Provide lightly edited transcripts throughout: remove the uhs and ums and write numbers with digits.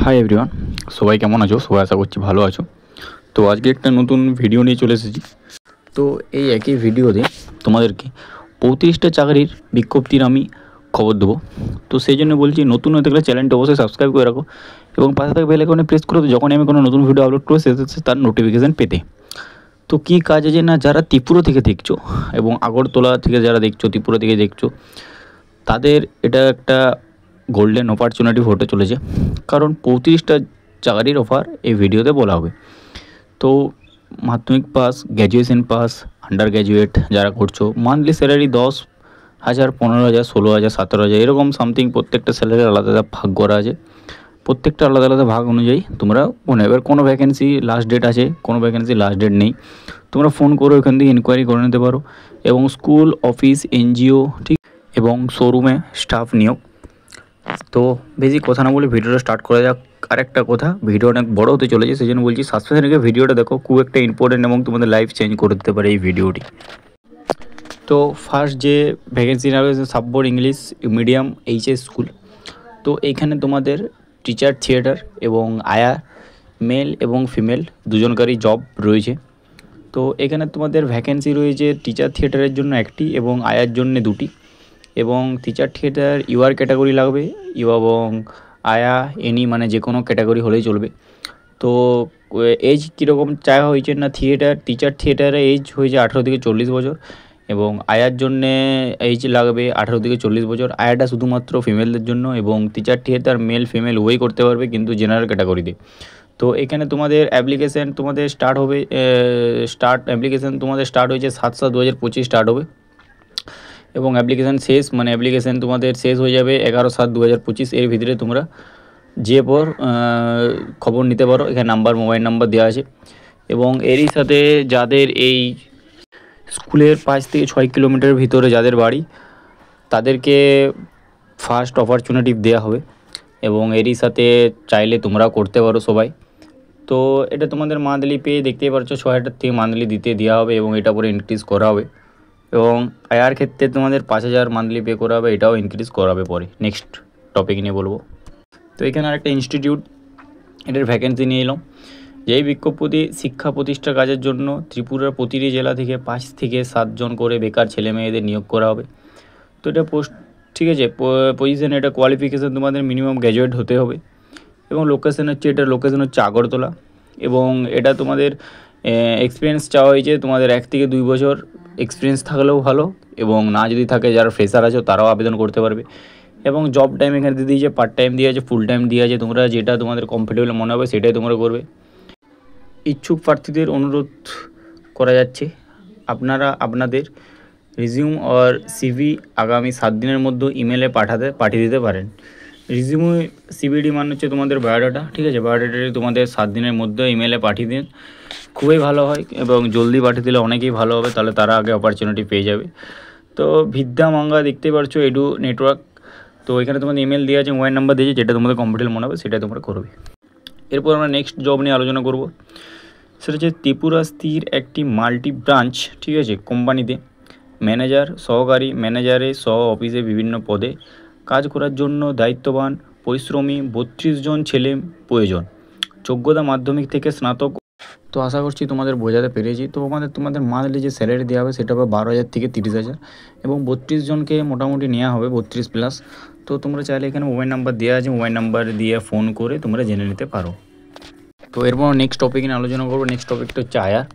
Hi everyone, সবাই কেমন আছো? সবাই আশা করছি ভালো আছো। তো আজকে একটা নতুন ভিডিও নিয়ে চলে এসেছি। তো এই একই ভিডিওতে তোমাদেরকে 35টা চাকরির বিজ্ঞপ্তির আমি খবর দেবো। তো সেই জন্য বলছি, নতুন হতে গেলে চ্যানেলটা অবশ্যই সাবস্ক্রাইব করে রাখো এবং পাশে থাকা বেল আইকনে প্রেস করো, যখনই আমি কোনো নতুন ভিডিও আপলোড করবো তার নোটিফিকেশান পেতে। তো কী কাজ আছে না, যারা ত্রিপুরা থেকে দেখছো এবং আগরতলা থেকে যারা দেখছো, ত্রিপুরা থেকে দেখছো, তাদের এটা একটা গোল্ডেন অপরচুনিটি হতে চলেছে, কারণ 35টা চাকরির অফার এই ভিডিওতে বলা হবে। তো মাধ্যমিক pass, graduation pass, under graduate যারা করছো, মান্থলি স্যালারি 10,000, 15,000, 16,000, 17,000 এরকম সামথিং। প্রত্যেকটা স্যালারি আলাদা আলাদা ভাগ করা আছে, প্রত্যেকটা আলাদা আলাদা ভাগ অনুযায়ী তোমরা এবার কোনো ভ্যাকেন্সি লাস্ট ডেট আছে, কোনো ভ্যাকেন্সি লাস্ট ডেট নেই। তোমরা ফোন করো, এখান থেকে ইনকোয়ারি করে নিতে পারো। এবং স্কুল, অফিস, এনজিও ঠিক এবং শোরুমে স্টাফ নিয়োগ। তো বেশি কথা না বলে ভিডিওটা স্টার্ট করা যাক। আরেকটা কথা, ভিডিও অনেক বড় হতে চলেছে, সেই জন্য বলছি সাসপেন্স রেখে ভিডিওটা দেখো, খুব একটা ইম্পর্টেন্ট এবং তোমাদের লাইফ চেঞ্জ করে দিতে পারে এই ভিডিওটি। তো ফার্স্ট যে ভ্যাকেন্সি নেবে subboard English medium HS school. তো এইখানে তোমাদের টিচার থিয়েটার এবং আয়া মেল এবং ফিমেল দুজনকারই জব রয়েছে। তো এখানে তোমাদের ভ্যাকেন্সি রয়েছে টিচার থিয়েটারের জন্য একটি এবং আয়ার জন্য দুটি। এবং টিচার থিয়েটার ইউআর ক্যাটাগরি লাগবে, এবং আয়া এনি মানে যে কোনো ক্যাটাগরি হলেই চলবে। তো এজ কীরকম চাওয়া হয়েছে না, টিচার থিয়েটারে এজ হয়েছে 18 থেকে 40 বছর এবং আয়ার জন্যে এজ লাগবে 18 থেকে 40 বছর। আয়াটা শুধুমাত্র ফিমেলদের জন্য এবং টিচার থিয়েটার মেল ফিমেল উভয়ই করতে পারবে, কিন্তু জেনারেল ক্যাটাগরিতে। তো এখানে তোমাদের অ্যাপ্লিকেশান তোমাদের অ্যাপ্লিকেশান তোমাদের স্টার্ট হয়েছে 7/7/2025 স্টার্ট হবে এবং অ্যাপ্লিকেশান শেষ মানে অ্যাপ্লিকেশান তোমাদের শেষ হয়ে যাবে 11/7/2025। এর ভিতরে তোমরা যে পর খবর নিতে পারো। এখানে মোবাইল নাম্বার দেওয়া আছে। এবং এরই সাথে যাদের এই স্কুলের 5 থেকে 6 কিলোমিটারের ভিতরে যাদের বাড়ি, তাদেরকে ফার্স্ট অপরচুনিটি দেওয়া হবে এবং এরই সাথে চাইলে তোমরা করতে পারো সবাই। তো এটা তোমাদের মান্থলি পে দেখতেই পাচ্ছ, 6,000 থেকে মান্থলি দেওয়া হবে এবং এটা পরে ইনক্রিজ করা হবে। এবং আয়ার ক্ষেত্রে তোমাদের 5,000 মান্থলি পে করা হবে, এটাও ইনক্রিজ করা হবে পরে। নেক্সট টপিক নিয়ে বলবো। তো এখানে আরেকটা ইনস্টিটিউট, এটার ভ্যাকেন্সি নিয়ে এলাম। যেই বিজ্ঞপ্তি শিক্ষা প্রতিষ্ঠা কাজের জন্য ত্রিপুরার প্রতিটি জেলা থেকে 5 থেকে 7 জন করে বেকার ছেলে মেয়েদের নিয়োগ করা হবে। তো এটা পোস্ট, ঠিক আছে, পজিশন, এটা কোয়ালিফিকেশান তোমাদের মিনিমাম গ্র্যাজুয়েট হতে হবে এবং লোকেশান হচ্ছে আগরতলা। এবং এটা তোমাদের এক্সপিরিয়েন্স চাওয়া হয়েছে তোমাদের 1 থেকে 2 বছর এক্সপিরিয়েন্স থাকলেও ভালো, এবং না যদি থাকে, যারা ফ্রেশার আছে তারাও আবেদন করতে পারবে। এবং জব টাইম এখানে দিয়ে দিয়েছে, পার্ট টাইম দিয়ে আছে, ফুল টাইম দিয়ে আছে। তোমরা যেটা তোমাদের কমফোর্টেবল মনে হবে সেটাই তোমরা করবে। ইচ্ছুক প্রার্থীদের অনুরোধ করা যাচ্ছে, আপনারা আপনাদের রিজিউম আর সিভি আগামী 7 দিনের মধ্যে ইমেলে পাঠিয়ে দিতে পারেন। রিজিউম সিভিডি মানে হচ্ছে তোমাদের বায়োডাটা, ঠিক আছে। বায়োডাটাটি তোমাদের 7 দিনের মধ্যে ইমেলে পাঠিয়ে দিন, খুবই ভালো হয়। এবং জলদি পাঠিয়ে দিলে অনেকেই ভালো হবে, তাহলে তারা আগে অপরচুনিটি পেয়ে যাবে। তো বিদ্যা মাঙ্গা দেখতে পাচ্ছ, এডু নেটওয়ার্ক। তো এখানে তোমাদের ইমেল দেওয়া আছে, মোবাইল নাম্বার দিয়েছে, যেটা তোমাদের কমফোর্টেবল মনে হবে সেটা তোমরা করবে। এরপর আমরা নেক্সট জব নিয়ে আলোচনা করব। সেটা হচ্ছে ত্রিপুরা স্থির একটি মাল্টি ব্রাঞ্চ, ঠিক আছে, কোম্পানিতে ম্যানেজার, সহকারী ম্যানেজারের সহ অফিসে বিভিন্ন পদে কাজ করার জন্য দায়িত্ববান পরিশ্রমী 32 জন ছেলে প্রয়োজন। যোগ্যতা মাধ্যমিক থেকে স্নাতক। তো আশা করছি তোমাদের বোঝাতে পেরেছি। তো তোমাদের মান্থলি যে স্যালারি দেওয়া হবে সেটা হবে 12,000 থেকে 30,000 এবং 32 জনকে মোটামুটি নেওয়া হবে, 32+। তো তোমরা চাইলে এখানে মোবাইল নাম্বার দেওয়া আছে, মোবাইল নাম্বার দিয়ে ফোন করে তোমরা জেনে নিতে পারো। তো এরপর নেক্সট টপিক নিয়ে আলোচনা করবো। নেক্সট টপিকটা হচ্ছে আয়ার।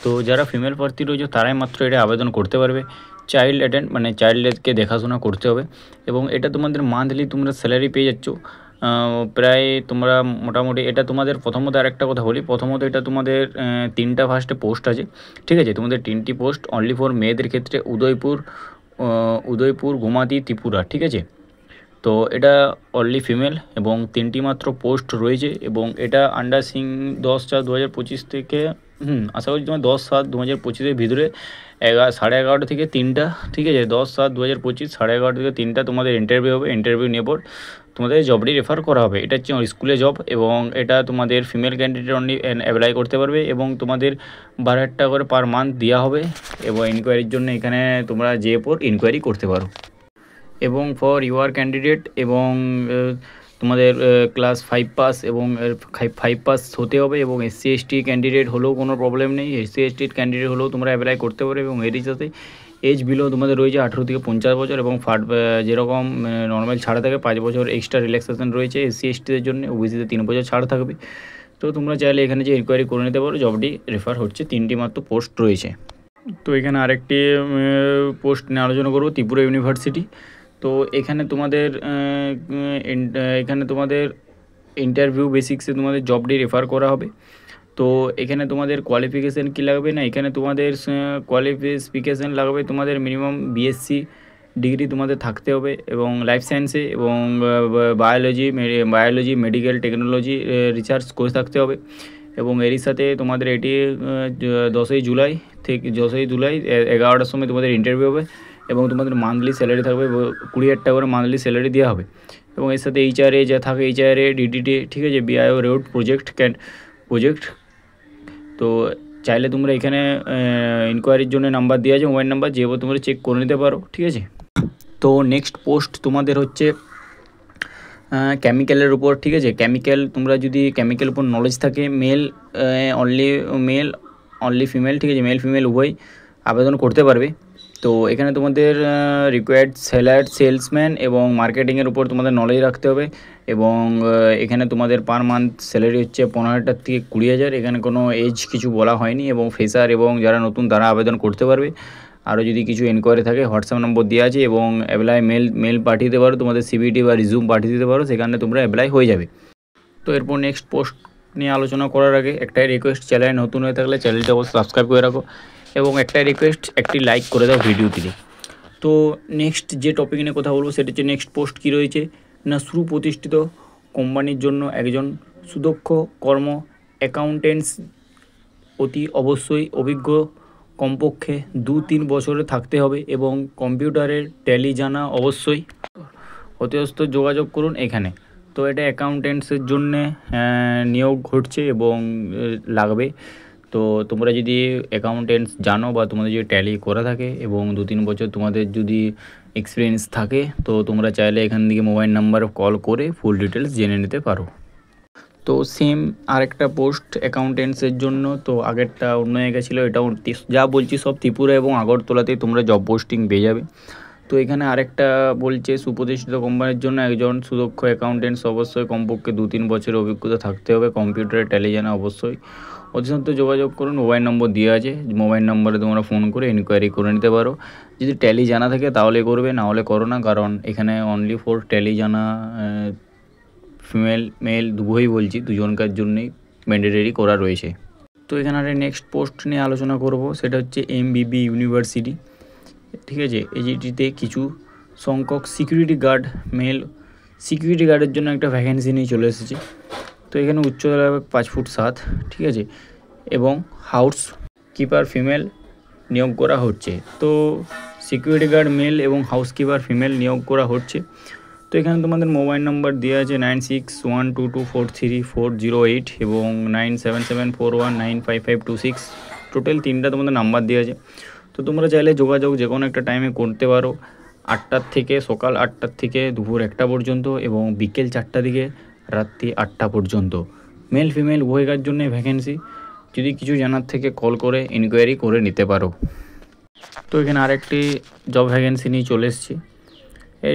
তো যারা ফিমেল প্রার্থী রয়েছে তারাই মাত্র এটা আবেদন করতে পারবে। চাইল্ড অ্যাটেন্ড মানে চাইল্ডকে দেখাশোনা করতে হবে এবং এটা তোমাদের মান্থলি তোমরা স্যালারি পেয়ে যাচ্ছ প্রায় তোমরা মোটামুটি। এটা তোমাদের প্রথমত আরেকটা কথা বলি, প্রথমত এটা তোমাদের 3টা ফার্স্টে পোস্ট আছে, ঠিক আছে। তোমাদের 3টি পোস্ট অনলি ফর মেয়েদের ক্ষেত্রে, উদয়পুর, গোমাতি, ত্রিপুরা, ঠিক আছে। তো এটা অনলি ফিমেল এবং 3টি মাত্র পোস্ট রয়েছে এবং এটা আন্ডার 10/4/2025 থেকে আশা করছি তোমার 10/7/2025 ভিতরে 11:30 থেকে 3টা, ঠিক আছে। 10/7/2025 11:30 থেকে 3টা তোমাদের ইন্টারভিউ হবে। ইন্টারভিউ নেওয়ার পর তোমাদের জবটি রেফার করা হবে। এটা হচ্ছে স্কুলে জব এবং এটা তোমাদের ফিমেল ক্যান্ডিডেট অনলি অ্যাপ্লাই করতে পারবে এবং তোমাদের 12,000 টাকা করে পার মান্থ দেওয়া হবে। এবং ইনকোয়ারির জন্য এখানে তোমরা যেয়ে পর ইনকোয়ারি করতে পারো। এবং ফর ইউআর ক্যান্ডিডেট এবং তোমাদের ক্লাস 5 পাস এবং 5 পাস হতে হবে, এবং এসসি এসটি ক্যান্ডিডেট হলেও কোনো প্রবলেম নেই, এসসি এসটি ক্যান্ডিডেট হলেও তোমরা অ্যাপ্লাই করতে পারো। এবং এরই সাথে এজ বিলো তোমাদের রয়েছে 18 থেকে 50 বছর, এবং যেরকম নর্মাল ছাড় থাকে 5 বছর এক্সট্রা রিল্যাক্সেশন রয়েছে এসসি এসটিদের জন্য, ওবিসিতে 3 বছর ছাড় থাকবে। তো তোমরা চাইলে এখানে যে ইনকোয়ারি করে নিতে পারো। জবটি রেফার হচ্ছে 3টি মাত্র পোস্ট রয়েছে। তো এখানে আরেকটি পোস্ট নিয়ে আলোচনা করবো, ত্রিপুরা ইউনিভার্সিটি। তো এখানে তোমাদের ইন্টারভিউ বেসিক্সে তোমাদের জবটি রেফার করা হবে। তো এখানে তোমাদের কোয়ালিফিকেশান কী লাগবে না, এখানে তোমাদের কোয়ালিফিকেশান লাগবে তোমাদের মিনিমাম বিএসসি ডিগ্রি তোমাদের থাকতে হবে, এবং লাইফ সায়েন্সে এবং বায়োলজি মেডিকেল টেকনোলজি রিসার্চ করে থাকতে হবে। এবং এরই সাথে তোমাদের এটি 10ই জুলাই 11টার সময় তোমাদের ইন্টারভিউ হবে, এবং তোমাদের মান্থলি স্যালারি থাকবে 20,000 টাকা করে মান্থলি স্যালারি দেওয়া হবে। এবং এর সাথে এইচআরএ যা থাকে, এইচআরএ ডিডিটি, ঠিক আছে, বিআইও রোড প্রজেক্ট। তো চাইলে তোমরা এখানে ইনকোয়ারির জন্য নাম্বার দেওয়া আছে, মোবাইল নাম্বার, যেভাবে তোমরা চেক করে নিতে পারো, ঠিক আছে। তো নেক্সট পোস্ট তোমাদের হচ্ছে কেমিক্যালের উপর, ঠিক আছে। কেমিক্যাল, তোমরা যদি কেমিক্যাল উপর নলেজ থাকে, অনলি ফিমেল, ঠিক আছে, মেল ফিমেল উভয় আবেদন করতে পারবে। তো এখানে তোমাদের রিকোয়ার্ড সেলসম্যান এবং মার্কেটিংয়ের উপর তোমাদের নলেজ রাখতে হবে। এবং এখানে তোমাদের পার মান্থ স্যালারি হচ্ছে 15,000 থেকে 20,000। এখানে কোনো এজ কিছু বলা হয়নি, এবং ফ্রেশার এবং যারা নতুন তারা আবেদন করতে পারবে। আরও যদি কিছু এনকোয়ারি থাকে হোয়াটসঅ্যাপ নম্বর দেওয়া আছে, এবং অ্যাপ্লাই মেল পাঠিয়ে দিতে পারো, তোমাদের সিভিটি বা রিজিউম পাঠিয়ে দিতে পারো, সেখানে তোমরা অ্যাপ্লাই হয়ে যাবে। তো এরপর নেক্সট পোস্ট নিয়ে আলোচনা করার আগে একটাই রিকোয়েস্ট, চ্যানেল নতুন হয়ে থাকলে চ্যানেলটা অবশ্যই সাবস্ক্রাইব করে রাখো, এবং একটাই রিকোয়েস্ট, একটি লাইক করে দাও ভিডিওটিতে। তো নেক্সট যে টপিক নিয়ে কথা বলবো সেটা হচ্ছে নেক্সট পোস্ট কী রয়েছে না, সুপ্রতিষ্ঠিত কোম্পানির জন্য একজন সুদক্ষ অ্যাকাউন্টেন্টস অতি অবশ্যই অভিজ্ঞ, কমপক্ষে 2-3 বছরে থাকতে হবে, এবং কম্পিউটারের ট্যালি জানা অবশ্যই। অতিরিক্ত যোগাযোগ করুন এখানে। তো এটা অ্যাকাউন্টেন্টসের জন্যে নিয়োগ ঘটছে এবং লাগবে। তো তোমরা যদি অ্যাকাউন্টেন্টস জানো, বা তোমাদের যদি ট্যালি করা থাকে এবং 2-3 বছর তোমাদের যদি এক্সপিরিয়েন্স থাকে, তো তোমরা চাইলে এখান থেকে মোবাইল নাম্বার কল করে ফুল ডিটেলস জেনে নিতে পারো। তো সেম আরেকটা পোস্ট অ্যাকাউন্টেন্টসের জন্য, তো আগেরটা অন্য জায়গায় ছিল, এটাও যা বলছি সব ত্রিপুরা এবং আগরতলাতেই তোমরা জব পোস্টিং পেয়ে যাবে। তো এখানে আরেকটা বলছে সুপ্রতিষ্ঠিত কোম্পানির জন্য একজন সুদক্ষ অ্যাকাউন্টেন্টস অবশ্যই কমপক্ষে 2-3 বছরের অভিজ্ঞতা থাকতে হবে, কম্পিউটারে ট্যালি জানা অবশ্যই। অতিসত্ত্ব যোগাযোগ করুন, মোবাইল নম্বর দেওয়া আছে, মোবাইল নম্বরে তোমরা ফোন করে ইনকোয়ারি করে নিতে পারো। যদি ট্যালি জানা থাকে তাহলে করবে, না হলে করো না, কারণ এখানে অনলি ফর ট্যালি জানা ফিমেল মেল দুটোই বলছি, দুজনকার জন্যই ম্যান্ডেটরি করা রয়েছে। তো এখানে একটা নেক্সট পোস্ট নিয়ে আলোচনা করব, সেটা হচ্ছে এমবিবি ইউনিভার্সিটি, ঠিক আছে। এজিটিতে কিছু সংখ্যক সিকিউরিটি গার্ডের জন্য একটা ভ্যাকেন্সি নিয়ে চলে এসেছে। তো এখানে উচ্চতা লাগবে 5 ফুট 7, ঠিক আছে, এবং হাউস কিপার ফিমেল নিয়োগ করা হচ্ছে। তো সিকিউরিটি গার্ড মেল এবং হাউস কিপার ফিমেল নিয়োগ করা হচ্ছে। তো এখানে তোমাদের মোবাইল নাম্বার দেওয়া আছে 9612243408 এবং 9774195526, টোটাল 3টা তোমাদের নাম্বার দেওয়া আছে। তো তোমরা চাইলে যোগাযোগ যে কোনো একটা টাইমে করতে পারো, সকাল 8টার থেকে দুপুর 1টা পর্যন্ত, এবং বিকেল 4টা থেকে রাত্রি 8টা পর্যন্ত। মেল ফিমেল উভয়কার জন্য ভ্যাকেন্সি, যদি কিছু জানার থেকে কল করে ইনকোয়ারি করে নিতে পারো। তো এখানে আরেকটি জব ভ্যাকেন্সি নিয়ে চলে এসেছি,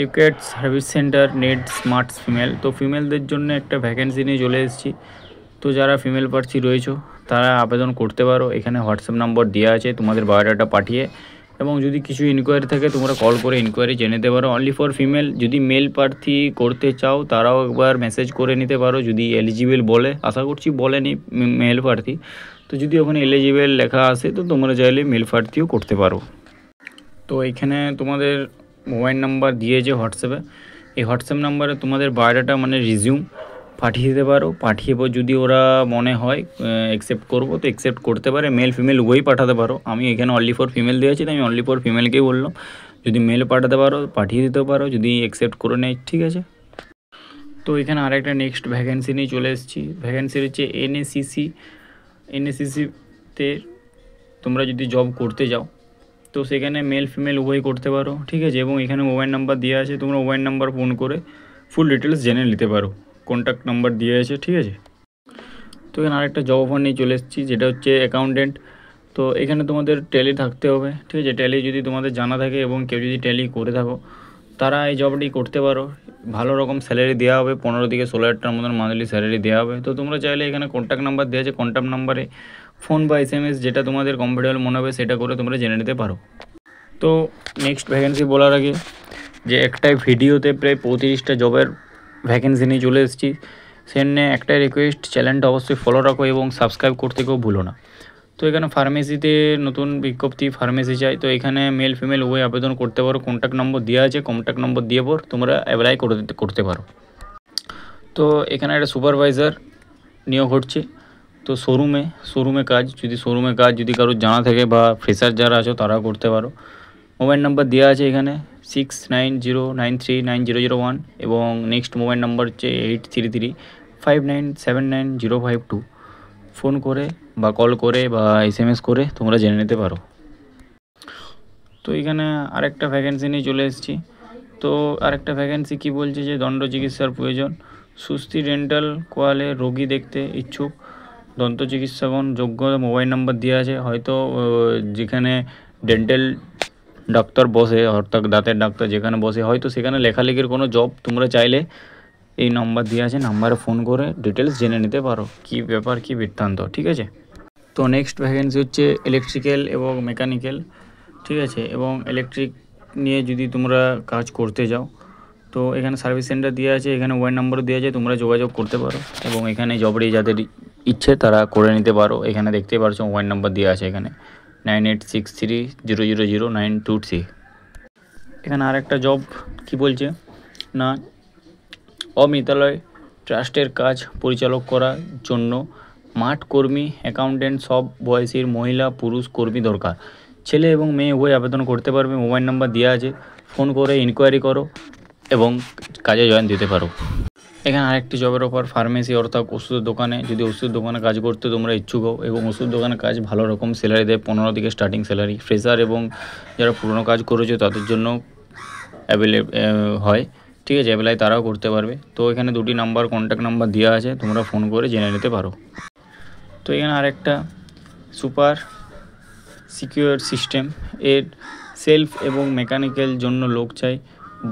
required service centre net smart female. তো ফিমেলদের জন্য একটা ভ্যাকেন্সি নিয়ে চলে এসেছি। তো যারা ফিমেল প্রার্থী রয়েছে তারা আবেদন করতে পারো, এখানে হোয়াটসঅ্যাপ নম্বর দেওয়া আছে, তোমাদের বায়োডাটা পাঠিয়ে, এবং যদি কিছু ইনকোয়ারি থাকে তোমরা কল করে ইনকোয়ারি জেনে নিতে পারো। অনলি ফর ফিমেল, যদি মেল প্রার্থী করতে চাও তারাও একবার মেসেজ করে নিতে পারো, যদি এলিজিবল বলে, আশা করছি বলেনি মেল প্রার্থী। তো যদি ওখানে এলিজিবল লেখা আসে তো তোমরা চাইলে মেল প্রার্থীও করতে পারো। তো এখানে তোমাদের মোবাইল নাম্বার দিয়েছে হোয়াটসঅ্যাপে, এই হোয়াটসঅ্যাপ নাম্বারে তোমাদের বায়োডাটা মানে রিজিউম পাঠিয়ে দিতে পারো। পাঠিয়ে যদি ওরা মনে হয় অ্যাকসেপ্ট করবো তো অ্যাকসেপ্ট করতে পারে, মেল ফিমেল উভয়ই পাঠাতে পারো। আমি এখানে অনলি ফর ফিমেল দিয়েছি, তো আমি অনলি ফর ফিমেলকেই বললাম, যদি মেল পাঠাতে পারো পাঠিয়ে দিতে পারো, যদি অ্যাকসেপ্ট করে নেয় ঠিক আছে। তো এখানে আরেকটা নেক্সট ভ্যাকেন্সি নিয়ে চলে এসেছি, ভ্যাকেন্সি হচ্ছে এনএসিসিতে তোমরা যদি জব করতে যাও তো সেখানে মেল ফিমেল উভয় করতে পারো, ঠিক আছে। এবং এখানে মোবাইল নাম্বার দেওয়া আছে, তোমরা মোবাইল নাম্বার ফোন করে ফুল ডিটেলস জেনে নিতে পারো। কন্ট্যাক্ট নাম্বার দিয়ে আছে, ঠিক আছে। তো এখানে আরেকটা জব অফার নিয়ে চলে এসেছি, যেটা হচ্ছে অ্যাকাউন্টেন্ট। তো এখানে তোমাদের ট্যালি থাকতে হবে, ঠিক আছে। ট্যালি যদি তোমাদের জানা থাকে এবং কেউ যদি ট্যালি করে থাকো, তারা এই জবটি করতে পারো। ভালো রকম স্যালারি দেওয়া হবে, 15 থেকে 16,000 মতন মান্থলি স্যালারি দেওয়া হবে। তো তোমরা চাইলে এখানে কন্ট্যাক্ট নাম্বার দেওয়া আছে, কন্ট্যাক্ট নাম্বারে ফোন বা SMS যেটা তোমাদের কমফোর্টেবল মনে হবে সেটা করে তোমরা জেনে নিতে পারো। তো নেক্সট ভ্যাকেন্সি বলার আগে, যে একটাই ভিডিওতে প্রায় 35টা জবের ভ্যাকেন্সি নিয়ে চলে এসেছি, সেখানে একটাই রিকোয়েস্ট, চ্যানেলটা অবশ্যই ফলো রাখো এবং সাবস্ক্রাইব করতে কেউ ভুলো না। তো এখানে ফার্মেসিতে নতুন বিজ্ঞপ্তি, ফার্মেসি চাই। তো এখানে মেল ফিমেল উভয় আবেদন করতে পারো। কন্ট্যাক্ট নম্বর দেওয়া আছে, কন্ট্যাক্ট নম্বর দিয়ে পর তোমরা অ্যাপ্লাই করতে পারো। তো এখানে একটা সুপারভাইজার নিয়োগ হচ্ছে। তো শোরুমে কাজ যদি কারোর জানা থাকে বা ফ্রেশার যারা আছো তারা করতে পারো। মোবাইল নাম্বার দেওয়া আছে এখানে 6909399001 এবং নেক্সট মোবাইল নাম্বার হচ্ছে 8335979052। ফোন করে বা কল করে বা SMS করে তোমরা জেনে নিতে পারো। তো এখানে আরেকটা ভ্যাকেন্সি নিয়ে চলে এসেছি। তো আরেকটা ভ্যাকেন্সি কি বলছে, যে দন্ত চিকিৎসার প্রয়োজন, সুস্থি ডেন্টাল কোয়ালে রোগী দেখতে ইচ্ছুক দন্ত চিকিৎসকগণ যোগ্য। মোবাইল নাম্বার দেওয়া আছে। হয়তো যেখানে ডেন্টাল ডাক্তার বসে, অর্থাৎ দাঁতের ডাক্তার যেখানে বসে, হয়তো সেখানে লেখালেখির কোনো জব তোমরা চাইলে এই নাম্বার দেওয়া আছে, নাম্বারে ফোন করে ডিটেলস জেনে নিতে পারো কী ব্যাপার, কী বৃত্তান্ত, ঠিক আছে। তো নেক্সট ভ্যাকেন্সি হচ্ছে ইলেকট্রিক্যাল এবং মেকানিক্যাল, ঠিক আছে। এবং ইলেকট্রিক নিয়ে যদি তোমরা কাজ করতে যাও, তো এখানে সার্ভিস সেন্টার দেওয়া আছে, এখানে মোবাইল নাম্বারও দেওয়া আছে, তোমরা যোগাযোগ করতে পারো এবং এখানে জবটি যাদের ইচ্ছে তারা করে নিতে পারো। এখানে দেখতেই পারছো মোবাইল নাম্বার দেওয়া আছে, এখানে 9863000923। এখানে আরেকটা জব কি বলছে না, অমিতালয় ট্রাস্টের কাজ পরিচালক করার জন্য মাঠ কর্মী, অ্যাকাউন্টেন্ট সব বয়সীর মহিলা পুরুষ কর্মী দরকার। ছেলে এবং মেয়ে উভয় আবেদন করতে পারবে। মোবাইল নাম্বার দেওয়া আছে, ফোন করে ইনকোয়ারি করো এবং কাজে জয়েন দিতে পারো। এখানে আরেকটি জবের অফার, ফার্মেসি অর্থাৎ ওষুধের দোকানে। যদি ওষুধ দোকানে কাজ করতে তোমরা ইচ্ছুক হও এবং ওষুধ দোকানে কাজ ভালো রকম স্যালারি দেয়, 15 থেকে স্টার্টিং স্যালারি। ফ্রেশার এবং যারা পুরনো কাজ করেছে তাদের জন্য হয়, ঠিক আছে। অ্যাপ্লাই তারাও করতে পারবে। তো এখানে দুটি নাম্বার, কন্ট্যাক্ট নাম্বার দেওয়া আছে, তোমরা ফোন করে জেনে নিতে পারো। তো এখানে আরেকটা সুপার সিকিউর সিস্টেম এর সেলফ এবং মেকানিক্যাল জন্য লোক চাই।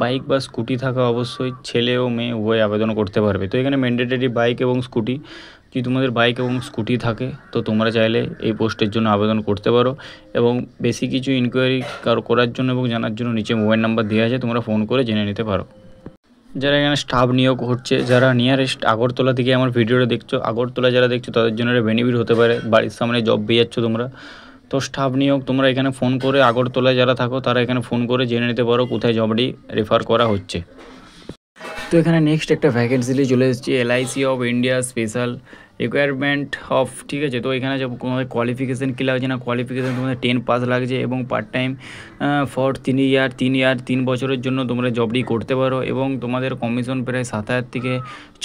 বাইক বা স্কুটি থাকা অবশ্যই, ছেলে ও মেয়ে উভয় আবেদন করতে পারবে। তো এখানে ম্যান্ডেটরি বাইক এবং স্কুটি, যদি তোমাদের বাইক এবং স্কুটি থাকে তো তোমরা চাইলে এই পোস্টের জন্য আবেদন করতে পারো। এবং বেশি কিছু ইনকোয়ারি করার জন্য এবং জানার জন্য নিচে মোবাইল নাম্বার দেওয়া আছে, তোমরা ফোন করে জেনে নিতে পারো। যারা এখানে স্টাফ নিয়োগ হচ্ছে, যারা নিয়ারেস্ট আগরতলা থেকে আমার ভিডিওটা দেখছো, আগরতলা যারা দেখছো তাদের জন্য একটা বেনিফিট হতে পারে, বাড়ির সামনে জব পেয়ে যাচ্ছ তোমরা। তো স্টাফ নিয়োগ তোমরা এখানে ফোন করে, আগরতলায় যারা থাকো তারা এখানে ফোন করে জেনে নিতে পারো কোথায় জবটি রেফার করা হচ্ছে। তো এখানে নেক্সট একটা ভ্যাকেন্সি চলে এসেছি, LIC of India special requirement of, ঠিক আছে। তো এখানে যে তোমাদের কোয়ালিফিকেশান কী লাগছে না, কোয়ালিফিকেশান তোমাদের 10 পাস লাগছে এবং পার্ট টাইম ফর 3 বছরের জন্য তোমরা জবটি করতে পারো এবং তোমাদের কমিশন প্রায় 7,000 থেকে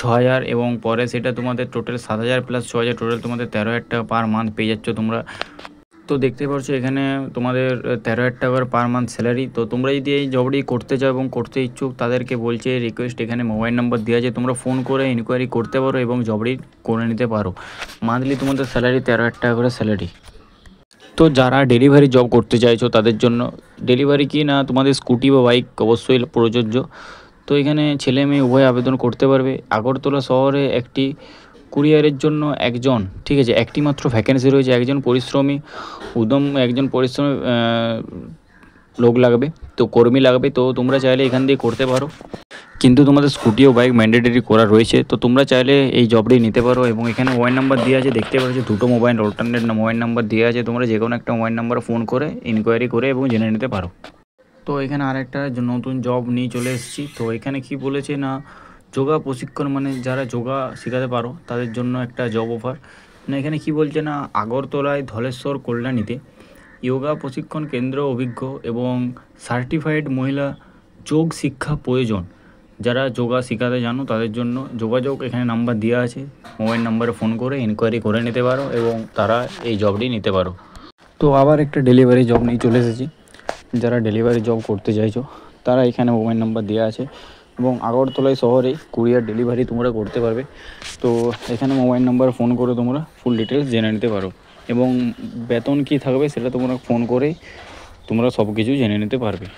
6,000 এবং পরে সেটা তোমাদের টোটাল 7,000 প্লাস 6,000, টোটাল তোমাদের 13,000 টাকা পার মান্থ পেয়ে যাচ্ছ তোমরা। তো দেখতে পাচ্ছ এখানে তোমাদের 13,000 টাকার পার মান্থ স্যালারি। তো তোমরা যদি এই জবটি করতে চাও এবং করতে ইচ্ছুক তাদেরকে বলছে রিকোয়েস্ট, এখানে মোবাইল নাম্বার দেওয়া আছে, তোমরা ফোন করে ইনকোয়ারি করতে পারো এবং জবটি করে নিতে পারো। মান্থলি তোমাদের স্যালারি 13,000 টাকা করে স্যালারি। তো যারা ডেলিভারি জব করতে চাইছো তাদের জন্য, ডেলিভারি কি না তোমাদের স্কুটি বা বাইক অবশ্যই প্রযোজ্য। তো এখানে ছেলে মেয়ে উভয় আবেদন করতে পারবে। আগরতলা শহরে একটি কুরিয়ারের জন্য একজন, ঠিক আছে, একটি মাত্র ভ্যাকেন্সি রয়েছে। একজন পরিশ্রমী লোক লাগবে, তো কর্মী লাগবে। তো তোমরা চাইলে এখান দিয়ে করতে পারো, কিন্তু তোমাদের স্কুটি ও বাইক ম্যান্ডেটরি করা রয়েছে। তো তোমরা চাইলে এই জবটি নিতে পারো এবং এখানে মোবাইল নাম্বার দেওয়া আছে, দেখতে পাচ্ছ দুটো মোবাইল অল্টারনেট মোবাইল নাম্বার দেওয়া আছে, তোমরা যে কোনো একটা মোবাইল নাম্বারে ফোন করে ইনকোয়ারি করে এবং জেনে নিতে পারো। তো এখানে আরেকটা নতুন জব নিয়ে চলে এসেছি। তো এখানে কি বলেছে না, যোগা প্রশিক্ষণ, মানে যারা যোগা শেখাতে পারো তাদের জন্য একটা জব অফার। না এখানে কি বলছে না, আগরতলায় ধলেশ্বর কল্যাণীতে যোগা প্রশিক্ষণ কেন্দ্র অভিজ্ঞ এবং সার্টিফাইড মহিলা যোগ শিক্ষা প্রয়োজন। যারা যোগা শেখাতে জানো তাদের জন্য যোগাযোগ, এখানে নাম্বার দেওয়া আছে, মোবাইল নাম্বারে ফোন করে ইনকোয়ারি করে নিতে পারো এবং তারা এই জবটি নিতে পারো। তো আবার একটা ডেলিভারি জব নিয়ে চলে এসেছি। যারা ডেলিভারি জব করতে চাইছো তারা এখানে মোবাইল নাম্বার দেওয়া আছে, এবং আগরতলায় শহরে কুরিয়ার ডেলিভারি তোমরা করতে পারবে। তো এখানে মোবাইল নাম্বার ফোন করে তোমরা ফুল ডিটেলস জেনে নিতে পারো এবং বেতন কী থাকবে সেটা তোমরা ফোন করেই তোমরা সব কিছু জেনে নিতে পারবে।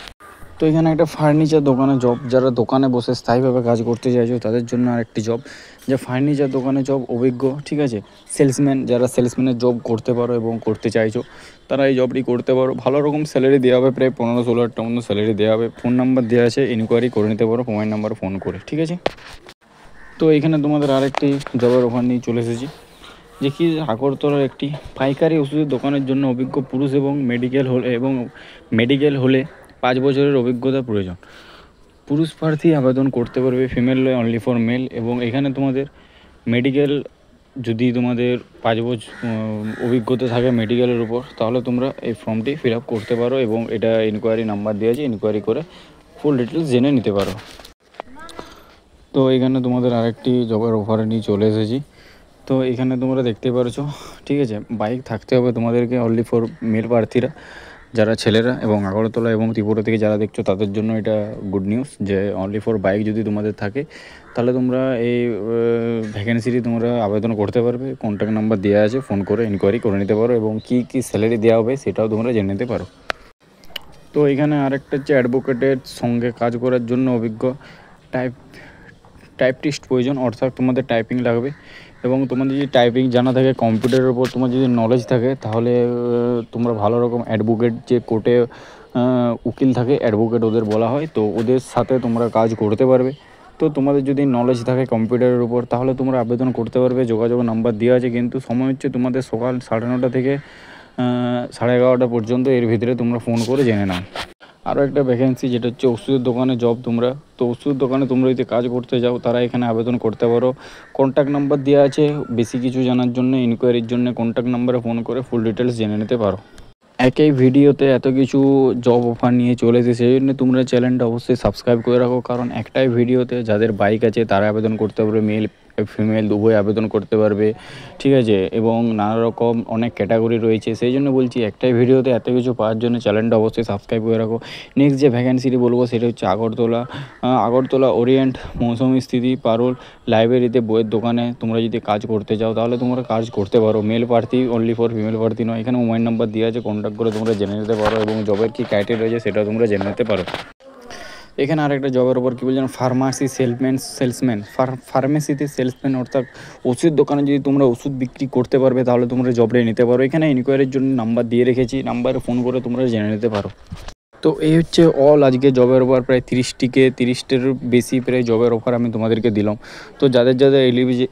তো এখানে একটা ফার্নিচার দোকানে জব, যারা দোকানে বসে স্থায়ীভাবে কাজ করতে চাইছো তাদের জন্য আরেকটি জব, যে ফার্নিচার দোকানে জব অভিজ্ঞ, ঠিক আছে, সেলসম্যান, যারা সেলসম্যানের জব করতে পারো এবং করতে চাইছো তারা এই জবটি করতে পারো। ভালো রকম স্যালারি দেওয়া হবে, প্রায় 15-16 হাজার টাকা মতো স্যালারি দেওয়া হবে। ফোন নাম্বার দেওয়া আছে, ইনকোয়ারি করে নিতে পারো মোবাইল নাম্বার ফোন করে, ঠিক আছে। তো এখানে তোমাদের আরেকটি জবের অফার নিয়ে চলে এসেছি, যে কি আগরতলার একটি পাইকারি ওষুধের দোকানের জন্য অভিজ্ঞ পুরুষ এবং মেডিকেল হলে 5 বছরের অভিজ্ঞতা প্রয়োজন। পুরুষ প্রার্থী আবেদন করতে পারবে, ফিমেল অনলি ফর মেল। এবং এখানে তোমাদের মেডিকেল, যদি তোমাদের 5 বছর অভিজ্ঞতা থাকে মেডিকেলের উপর, তাহলে তোমরা এই ফর্মটি ফিল আপ করতে পারো এবং এটা ইনকোয়ারি নাম্বার দেওয়া আছে, ইনকোয়ারি করে ফুল ডিটেলস জেনে নিতে পারো। তো এখানে তোমাদের আরেকটি জবের অফারে নিয়ে চলে এসেছি। তো এখানে তোমরা দেখতে পারছো, ঠিক আছে, বাইক থাকতে হবে তোমাদেরকে অনলি ফর মেল প্রার্থীরা, যারা ছেলেরা, এবং আগরতলা এবং ত্রিপুরা থেকে যারা দেখছো তাদের জন্য এটা গুড নিউজ, যে অনলি ফর বাইক যদি তোমাদের থাকে তাহলে তোমরা এই ভ্যাকেন্সিটি তোমরা আবেদন করতে পারবে। কন্ট্যাক্ট নাম্বার দেওয়া আছে, ফোন করে ইনকোয়ারি করে নিতে পারো এবং কী কী স্যালারি দেওয়া হবে সেটাও তোমরা জেনে নিতে পারো। তো এখানে আরেকটা হচ্ছে অ্যাডভোকেটের সঙ্গে কাজ করার জন্য অভিজ্ঞ টাইপিস্ট প্রয়োজন, অর্থাৎ তোমাদের টাইপিং লাগবে এবং তোমাদের যদি টাইপিং জানা থাকে, কম্পিউটারের উপর তোমার যদি নলেজ থাকে, তাহলে তোমরা ভালো রকম অ্যাডভোকেট, যে কোর্টে উকিল থাকে, অ্যাডভোকেট ওদের বলা হয়, তো ওদের সাথে তোমরা কাজ করতে পারবে। তো তোমাদের যদি নলেজ থাকে কম্পিউটারের উপর তাহলে তোমরা আবেদন করতে পারবে। যোগাযোগ নাম্বার দেওয়া আছে, কিন্তু সময় হচ্ছে তোমাদের সকাল 9:30 থেকে 11:30 পর্যন্ত, এর ভিতরে তোমরা ফোন করে জেনে নাও। আরও একটা ভ্যাকেন্সি, যেটা হচ্ছে ওষুধের দোকানে জব তোমরা, তো ওষুধ দোকানে তোমরা যদি কাজ করতে যাও তারা এখানে আবেদন করতে পারো। কন্ট্যাক্ট নাম্বার দেওয়া আছে, বেশি কিছু জানার জন্য, ইনকোয়ারির জন্য কন্ট্যাক্ট নাম্বারে ফোন করে ফুল ডিটেলস জেনে নিতে পারো। একই ভিডিওতে এত কিছু জব অফার নিয়ে চলে এসেছে, সেই জন্য তোমরা চ্যানেলটা অবশ্যই সাবস্ক্রাইব করে রাখো, কারণ একটাই ভিডিওতে যাদের বাইক আছে তারা আবেদন করতে পারবে, মেল ফিমেল উভয় আবেদন করতে পারবে, ঠিক আছে, এবং নানা রকম অনেক ক্যাটাগরি রয়েছে। সেই জন্য বলছি একটাই ভিডিওতে এত কিছু পাওয়ার জন্য চ্যানেলটা অবশ্যই সাবস্ক্রাইব করে রাখো। নেক্সট যে ভ্যাকেন্সিটি বলবো সেটা হচ্ছে আগরতলা ওরিয়েন্ট মৌসুমি স্থিতি পারুল লাইব্রেরিতে বইয়ের দোকানে তোমরা যদি কাজ করতে চাও তাহলে তোমরা কাজ করতে পারো। মেল প্রার্থী অনলি ফর, ফিমেল প্রার্থী নয়। এখানে মোবাইল নাম্বার দেওয়া আছে, কন্ট্যাক্ট করে তোমরা জেনে নিতে পারো এবং জবের কী ক্রাইটেরিয়া রয়েছে সেটাও তোমরা জেনে নিতে পারো। এখানে আরেকটা জবের ওপর কী বলছেন, ফার্মেসিতে সেলসম্যান, অর্থাৎ ওষুধ দোকানে যদি তোমরা ওষুধ বিক্রি করতে পারবে তাহলে তোমরা জবটা নিতে পারো। এখানে ইনকোয়ারির জন্য নাম্বার দিয়ে রেখেছি, নাম্বারে ফোন করে তোমরা জেনে নিতে পারো। তো এই হচ্ছে অল আজকে জবের অফার, প্রায় 30টির বেশি প্রায় জবের অফার আমি তোমাদেরকে দিলাম। তো যাদের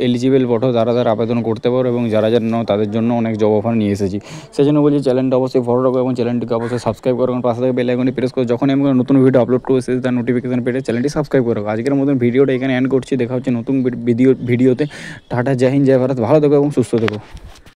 এলিজিবল বটো তারা আবেদন করতে পারো, এবং যারা নাও তাদের জন্য অনেক জব অফার নিয়ে এসেছি। সেই জন্য বলছি চ্যানেলটা অবশ্যই ফলো রাখো এবং চ্যানেলটিকে অবশ্যই সাবস্ক্রাইব করো, এবং পাশে থেকে বেল আইকনটি প্রেস করো, যখন আমি কোনো নতুন ভিডিও আপলোড করবো সে তার নোটিফিকেশন পেয়ে চ্যানেলটি সাবস্ক্রাইব করো। আজকের মতন ভিডিওটা এখানে এন্ড করছি, দেখা হচ্ছে নতুন ভিডিওতে। টাটা, জয় হিন্দ, জয় ভারত, ভালো থেকো এবং সুস্থ থেকো।